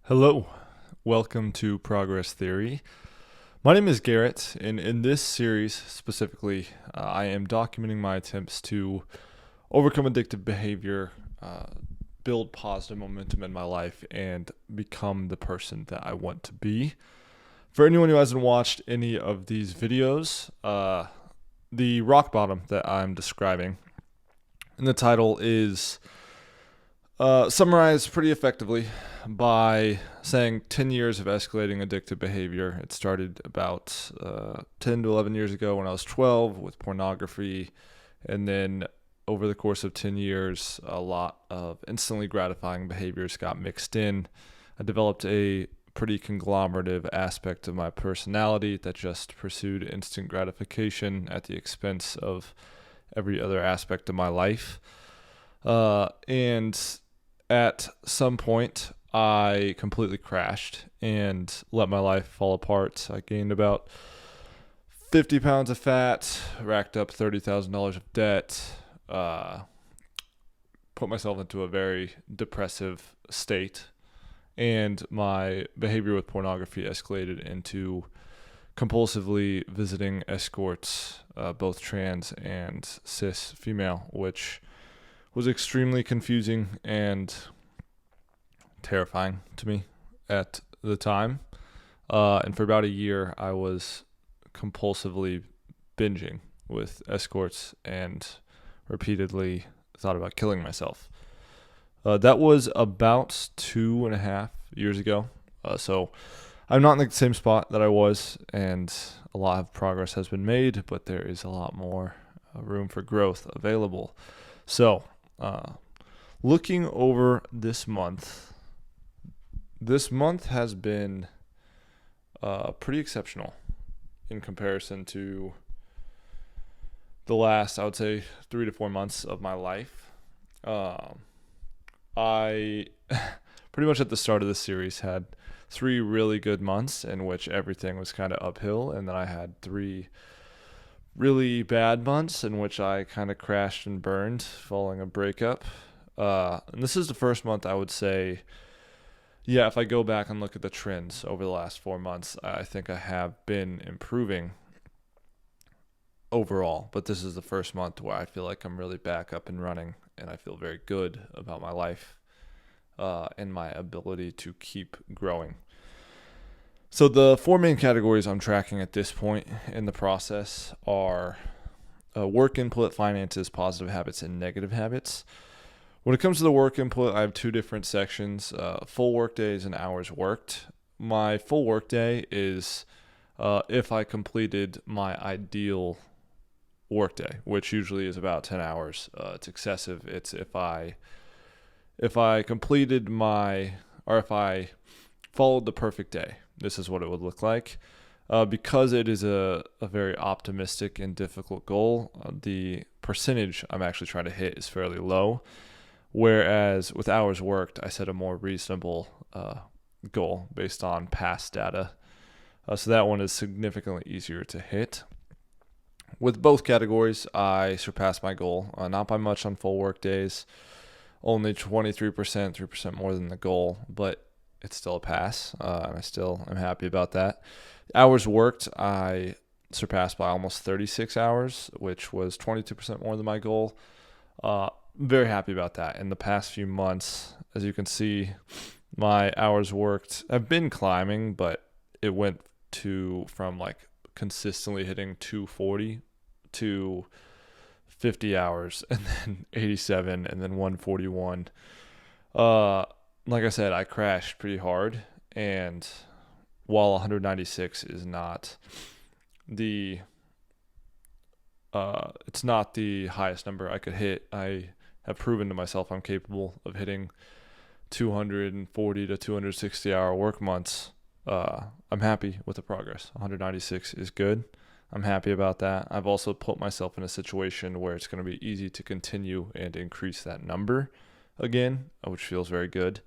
Hello, welcome to Progress Theory. My name is Garrett, and in this series specifically, I am documenting my attempts to overcome addictive behavior, build positive momentum in my life, and become the person that I want to be. For anyone who hasn't watched any of these videos, the rock bottom that I'm describing in the title is summarized pretty effectively by saying 10 years of escalating addictive behavior. It started about 10 to 11 years ago when I was 12 with pornography. And then over the course of 10 years, a lot of instantly gratifying behaviors got mixed in. I developed a pretty conglomerative aspect of my personality that just pursued instant gratification at the expense of every other aspect of my life. And at some point, I completely crashed and let my life fall apart. I gained about 50 pounds of fat, racked up $30,000 of debt, put myself into a very depressive state, and my behavior with pornography escalated into compulsively visiting escorts, both trans and cis female, which was extremely confusing and terrifying to me at the time. And for about a year, I was compulsively binging with escorts and repeatedly thought about killing myself. That was about 2.5 years ago. So I'm not in the same spot that I was, and a lot of progress has been made, but there is a lot more room for growth available. So, looking over this month has been pretty exceptional in comparison to the last, I would say, 3 to 4 months of my life. I pretty much at the start of the series had 3 really good months in which everything was kind of uphill, and then I had 3 really bad months in which I kind of crashed and burned following a breakup. And this is the first month I would say, yeah, if I go back and look at the trends over the last 4 months, I think I have been improving overall. But this is the first month where I feel like I'm really back up and running, and I feel very good about my life and my ability to keep growing. So the 4 main categories I'm tracking at this point in the process are work input, finances, positive habits, and negative habits. When it comes to the work input, I have 2 different sections, full work days and hours worked. My full work day is if I completed my ideal work day, which usually is about 10 hours. It's excessive. It's if I completed if I followed the perfect day. This is what it would look like. Because it is a very optimistic and difficult goal, the percentage I'm actually trying to hit is fairly low. Whereas with hours worked, I set a more reasonable goal based on past data. So that one is significantly easier to hit. With both categories, I surpassed my goal, not by much on full work days, only 23%, 3% more than the goal, but it's still a pass, and I still am happy about that. Hours worked, I surpassed by almost 36 hours, which was 22% more than my goal. Very happy about that. In the past few months, as you can see, my hours worked have been climbing, but it went from like consistently hitting 240 to 50 hours, and then 87, and then 141. Like I said, I crashed pretty hard, and while 196 is not it's not the highest number I could hit, I have proven to myself I'm capable of hitting 240 to 260 hour work months. I'm happy with the progress. 196 is good. I'm happy about that. I've also put myself in a situation where it's going to be easy to continue and increase that number again, which feels very good.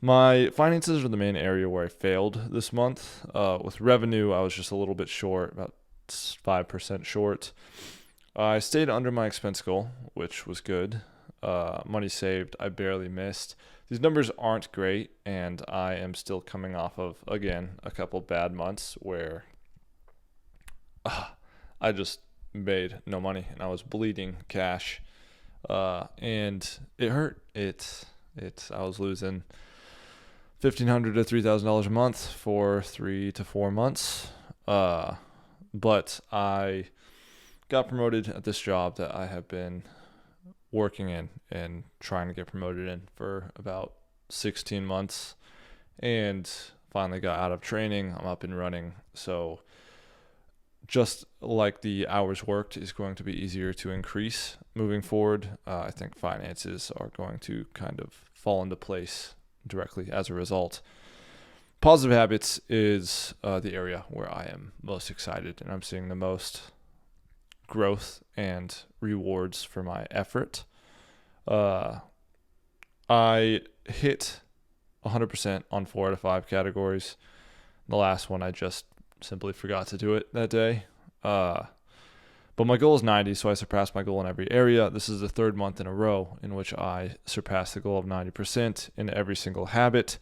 My finances are the main area where I failed this month. With revenue, I was just a little bit short, about 5% short. I stayed under my expense goal, which was good. money saved, I barely missed. These numbers aren't great, and I am still coming off of, again, a couple bad months where I just made no money and I was bleeding cash, and it hurt. I was losing $1,500 to $3,000 a month for 3 to 4 months. But I got promoted at this job that I have been working in and trying to get promoted in for about 16 months, and finally got out of training. I'm up and running. So just like the hours worked is going to be easier to increase moving forward. I think finances are going to kind of fall into place directly as a result. Positive habits is the area where I am most excited, and I'm seeing the most growth and rewards for my effort. I hit 100% on 4 out of 5 categories. The last one, I just simply forgot to do it that day. But my goal is 90, so I surpassed my goal in every area. This is the 3rd month in a row in which I surpassed the goal of 90% in every single habit,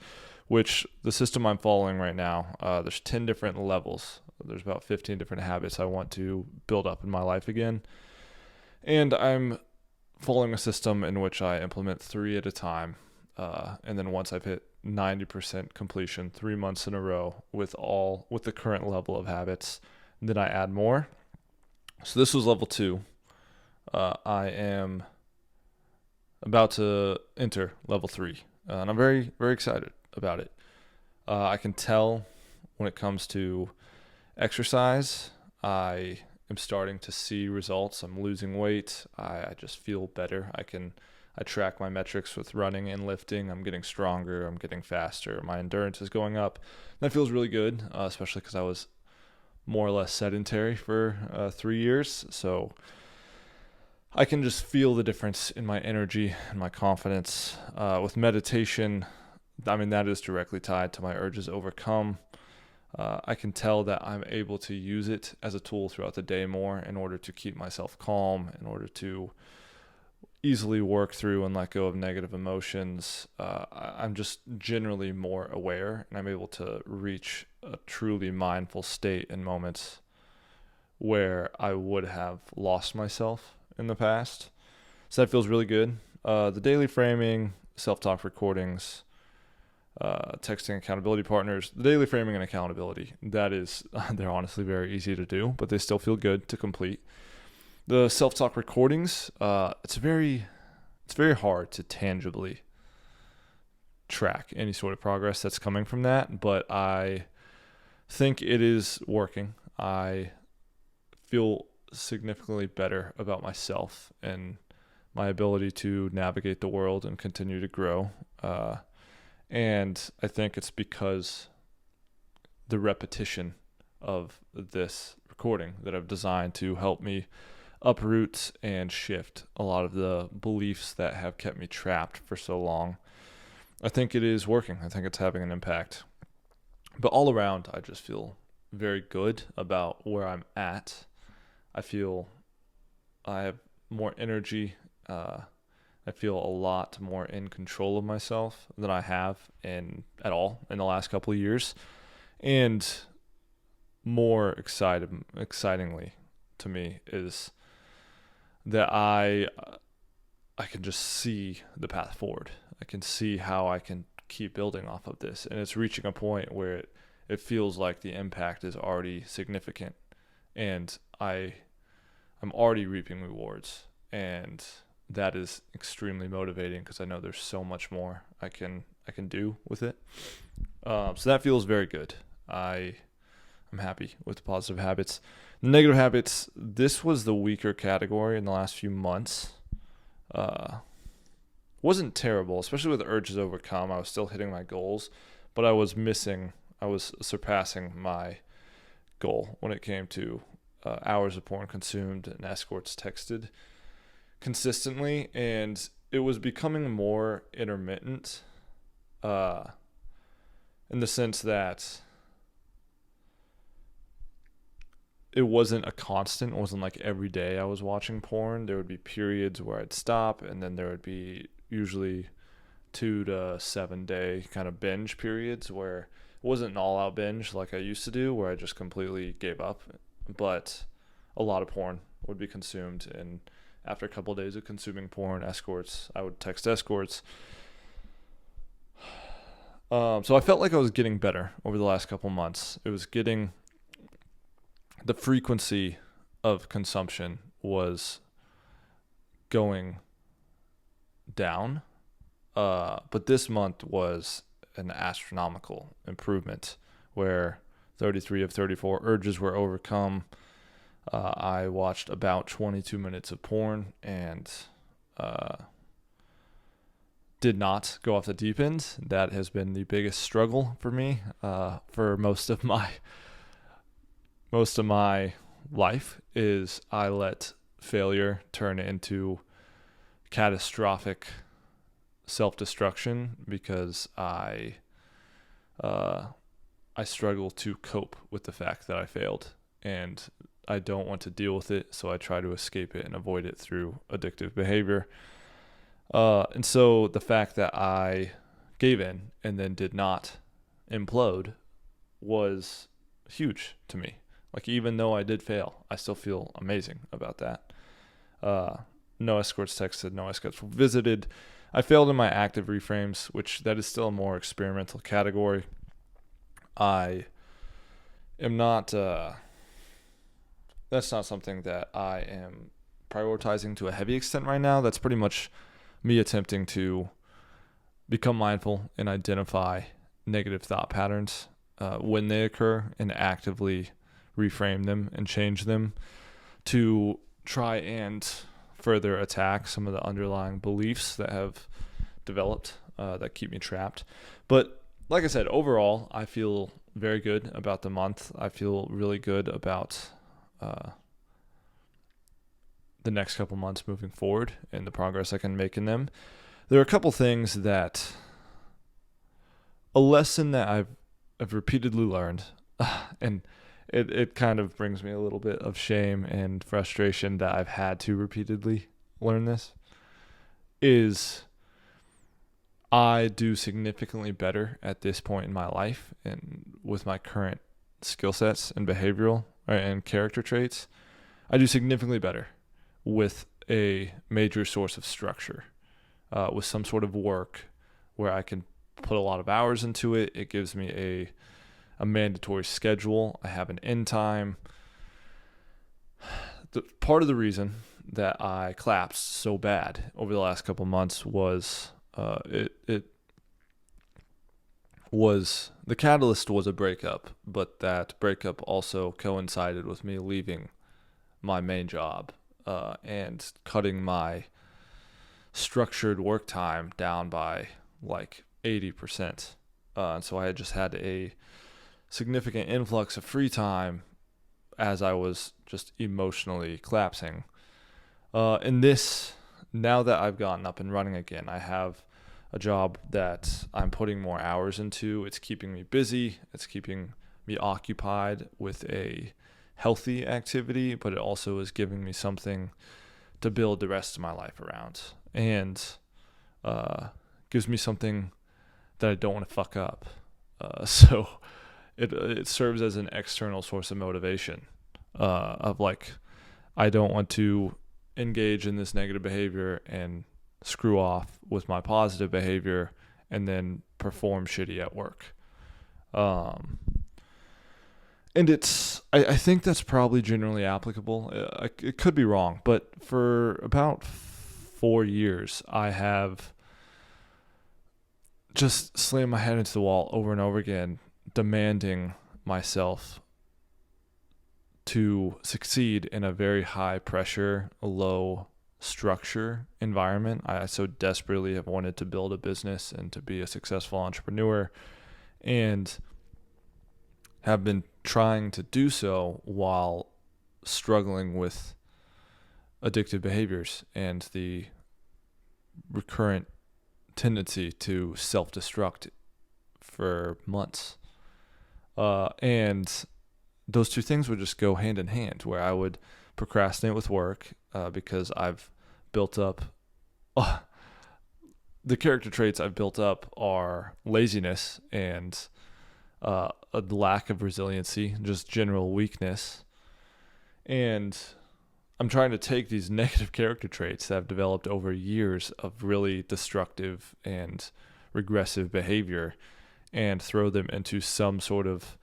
which the system I'm following right now, there's 10 different levels. There's about 15 different habits I want to build up in my life again. And I'm following a system in which I implement 3 at a time. And then once I've hit 90% completion, 3 months in a row with the current level of habits, then I add more. So this was level 2. I am about to enter level 3, and I'm very, very excited about it. I can tell when it comes to exercise, I am starting to see results. I'm losing weight. I just feel better. I track my metrics with running and lifting. I'm getting stronger. I'm getting faster. My endurance is going up. That feels really good, especially because I was more or less sedentary for 3 years. So I can just feel the difference in my energy and my confidence. With meditation, I mean, that is directly tied to my urges overcome. I can tell that I'm able to use it as a tool throughout the day more in order to keep myself calm, in order to easily work through and let go of negative emotions. I'm just generally more aware, and I'm able to reach a truly mindful state in moments where I would have lost myself in the past. So that feels really good. The daily framing, self-talk recordings, texting accountability partners, the daily framing and accountability, they're honestly very easy to do, but they still feel good to complete. The self-talk recordings, it's very hard to tangibly track any sort of progress that's coming from that, but I think it is working. I feel significantly better about myself and my ability to navigate the world and continue to grow. And I think it's because the repetition of this recording that I've designed to help me uproot and shift a lot of the beliefs that have kept me trapped for so long. I think it is working. I think it's having an impact. But all around, I just feel very good about where I'm at. I feel I have more energy. I feel a lot more in control of myself than I have at all in the last couple of years. And more excitingly to me is that I can just see the path forward. I can see how I can keep building off of this. And it's reaching a point where it feels like the impact is already significant. And I'm already reaping rewards. And that is extremely motivating because I know there's so much more I can do with it. So that feels very good. I'm happy with the positive habits. Negative habits, this was the weaker category in the last few months. Wasn't terrible, especially with urges overcome. I was still hitting my goals, but I was surpassing my goal when it came to hours of porn consumed and escorts texted consistently, and it was becoming more intermittent in the sense that it wasn't a constant. It wasn't like every day I was watching porn. There would be periods where I'd stop, and then there would be usually 2 to 7 day kind of binge periods where it wasn't an all out binge like I used to do, where I just completely gave up. But a lot of porn would be consumed, and after a couple of days of consuming porn, I would text escorts. So I felt like I was getting better over the last couple months. It was getting, the frequency of consumption was going down. But this month was an astronomical improvement where 33 of 34 urges were overcome. I watched about 22 minutes of porn and did not go off the deep end. That has been the biggest struggle for me for most of my life. Is I let failure turn into catastrophic self-destruction because I struggle to cope with the fact that I failed, and I don't want to deal with it, so I try to escape it and avoid it through addictive behavior. And so the fact that I gave in and then did not implode was huge to me. Like, even though I did fail, I still feel amazing about that. No escorts texted, no escorts visited. I failed in my active reframes, which that is still a more experimental category. I am not, that's not something that I am prioritizing to a heavy extent right now. That's pretty much me attempting to become mindful and identify negative thought patterns when they occur and actively reframe them and change them to try and further attack some of the underlying beliefs that have developed that keep me trapped. But like I said, overall, I feel very good about the month. I feel really good about the next couple months moving forward and the progress I can make in them. There are a couple things that, a lesson that I've repeatedly learned, and it kind of brings me a little bit of shame and frustration that I've had to repeatedly learn this, is I do significantly better at this point in my life and with my current skill sets and behavioral and character traits. I do significantly better with a major source of structure, with some sort of work where I can put a lot of hours into it. It gives me a mandatory schedule. I have an end time. Part of the reason that I collapsed so bad over the last couple months was it was, the catalyst was a breakup, but that breakup also coincided with me leaving my main job and cutting my structured work time down by like 80%. And so I had just had a significant influx of free time as I was just emotionally collapsing. And this, now that I've gotten up and running again, I have a job that I'm putting more hours into. It's keeping me busy. It's keeping me occupied with a healthy activity, but it also is giving me something to build the rest of my life around, and gives me something that I don't want to fuck up. So it serves as an external source of motivation, of like, I don't want to engage in this negative behavior and screw off with my positive behavior and then perform shitty at work. And I think that's probably generally applicable. It could be wrong, but for about 4 years, I have just slammed my head into the wall over and over again, demanding myself to succeed in a very high pressure, low structure environment. I so desperately have wanted to build a business and to be a successful entrepreneur, and have been trying to do so while struggling with addictive behaviors and the recurrent tendency to self-destruct for months. And those two things would just go hand in hand, where I would procrastinate with work because I've built up. The character traits I've built up are laziness and a lack of resiliency, just general weakness. And I'm trying to take these negative character traits that I've developed over years of really destructive and regressive behavior and throw them into some sort of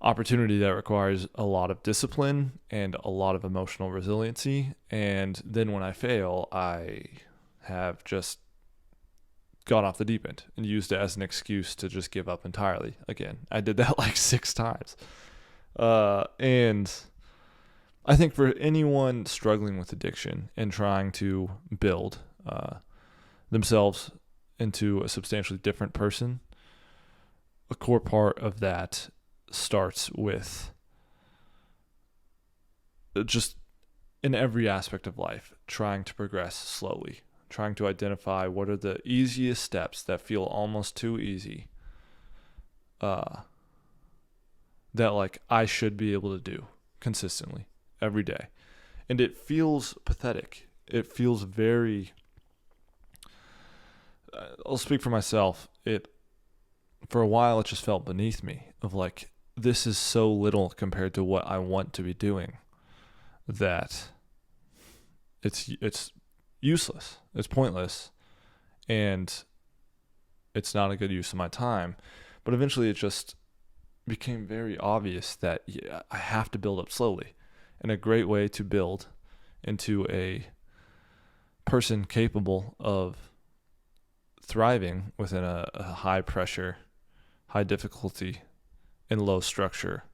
opportunity that requires a lot of discipline and a lot of emotional resiliency. And then when I fail, I have just gone off the deep end and used it as an excuse to just give up entirely. Again, I did that like 6 times. And I think for anyone struggling with addiction and trying to build themselves into a substantially different person, a core part of that starts with just in every aspect of life, trying to progress slowly, trying to identify what are the easiest steps that feel almost too easy, that like I should be able to do consistently every day. And it feels pathetic. It feels very, I'll speak for myself. For a while, it just felt beneath me of like, this is so little compared to what I want to be doing that it's useless. It's pointless. And it's not a good use of my time. But eventually it just became very obvious that I have to build up slowly. And a great way to build into a person capable of thriving within a high pressure, high difficulty, and low structure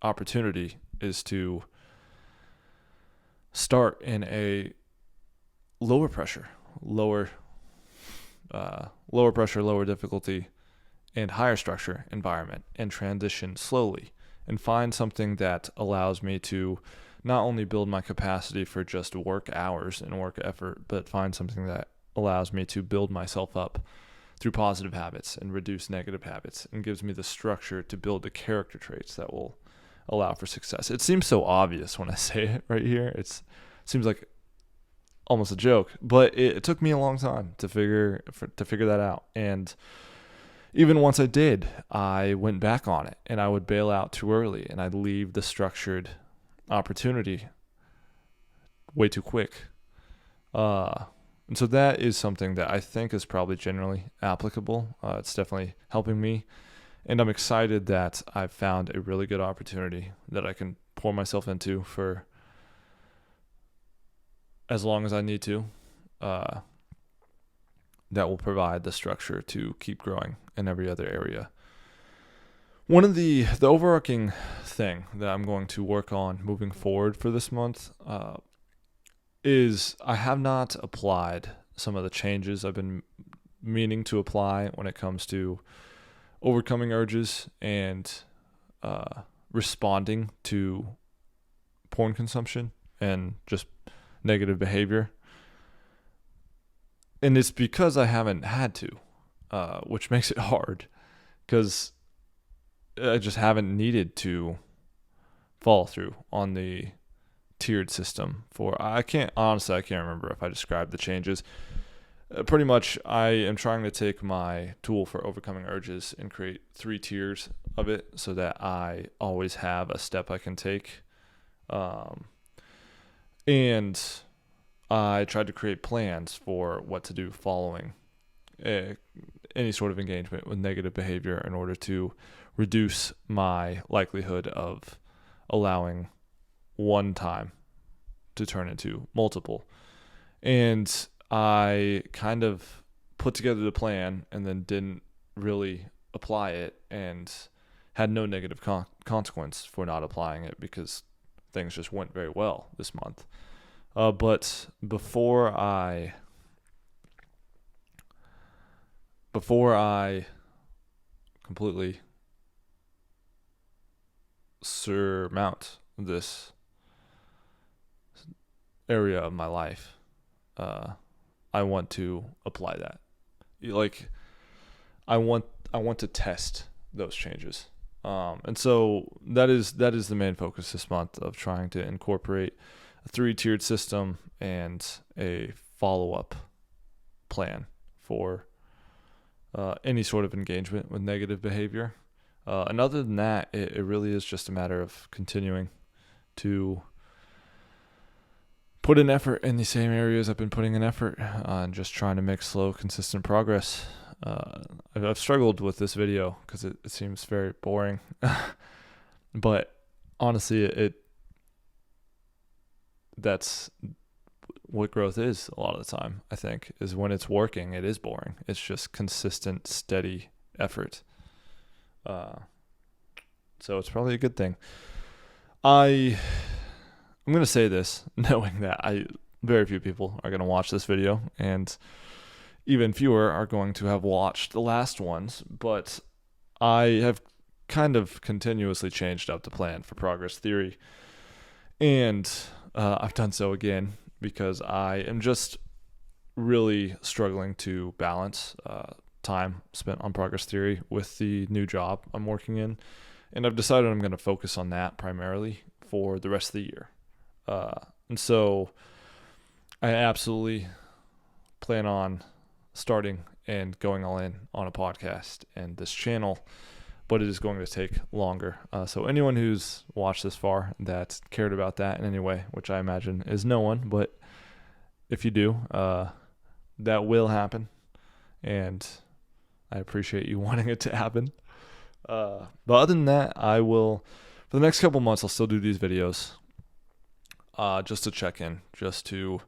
opportunity is to start in a lower pressure, lower pressure, lower difficulty, and higher structure environment, and transition slowly and find something that allows me to not only build my capacity for just work hours and work effort, but find something that allows me to build myself up through positive habits and reduce negative habits, and gives me the structure to build the character traits that will allow for success. It seems so obvious when I say it right here. It seems like almost a joke, but it took me a long time to figure that out. And even once I did, I went back on it, and I would bail out too early, and I'd leave the structured opportunity way too quick. And so that is something that I think is probably generally applicable. It's definitely helping me. And I'm excited that I've found a really good opportunity that I can pour myself into for as long as I need to. That will provide the structure to keep growing in every other area. One of the overarching thing that I'm going to work on moving forward for this month is I have not applied some of the changes I've been meaning to apply when it comes to overcoming urges and responding to porn consumption and just negative behavior. And it's because I haven't had to, which makes it hard, because I just haven't needed to follow through on the tiered system I can't remember if I described the changes. Pretty much I am trying to take my tool for overcoming urges and create 3 tiers of it so that I always have a step I can take. And I tried to create plans for what to do following any sort of engagement with negative behavior in order to reduce my likelihood of allowing one time to turn into multiple. And I kind of put together the plan and then didn't really apply it, and had no negative consequence for not applying it because things just went very well this month. But before I completely surmount this area of my life, I want to apply that. Like, I want to test those changes. And so that is the main focus this month, of trying to incorporate a 3-tiered system and a follow-up plan for any sort of engagement with negative behavior. And other than that, it really is just a matter of continuing to put in effort in the same areas I've been putting in effort on, just trying to make slow, consistent progress. I've struggled with this video because it seems very boring, but honestly, that's what growth is a lot of the time. I think is when it's working, it is boring. It's just consistent, steady effort. So it's probably a good thing. I'm going to say this knowing that very few people are going to watch this video, and even fewer are going to have watched the last ones, but I have kind of continuously changed up the plan for progress theory, and I've done so again because I am just really struggling to balance time spent on progress theory with the new job I'm working in, and I've decided I'm going to focus on that primarily for the rest of the year. And so I absolutely plan on starting and going all in on a podcast and this channel, but it is going to take longer. So anyone who's watched this far that cared about that in any way, which I imagine is no one, but if you do, that will happen, and I appreciate you wanting it to happen. But other than that, I will, for the next couple months, I'll still do these videos, just to check in, just to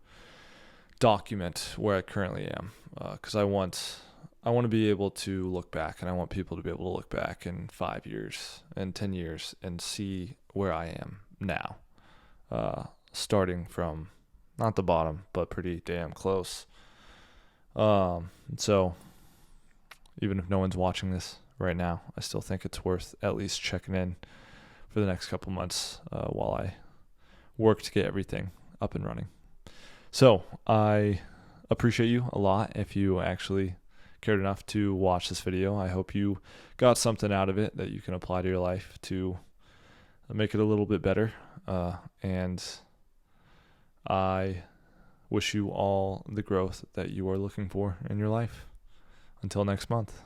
document where I currently am, because I want to be able to look back, and I want people to be able to look back in 5 years and 10 years and see where I am now, starting from not the bottom, but pretty damn close. So even if no one's watching this right now, I still think it's worth at least checking in for the next couple months while I work to get everything up and running. So I appreciate you a lot if you actually cared enough to watch this video. I hope you got something out of it that you can apply to your life to make it a little bit better. And I wish you all the growth that you are looking for in your life. Until next month.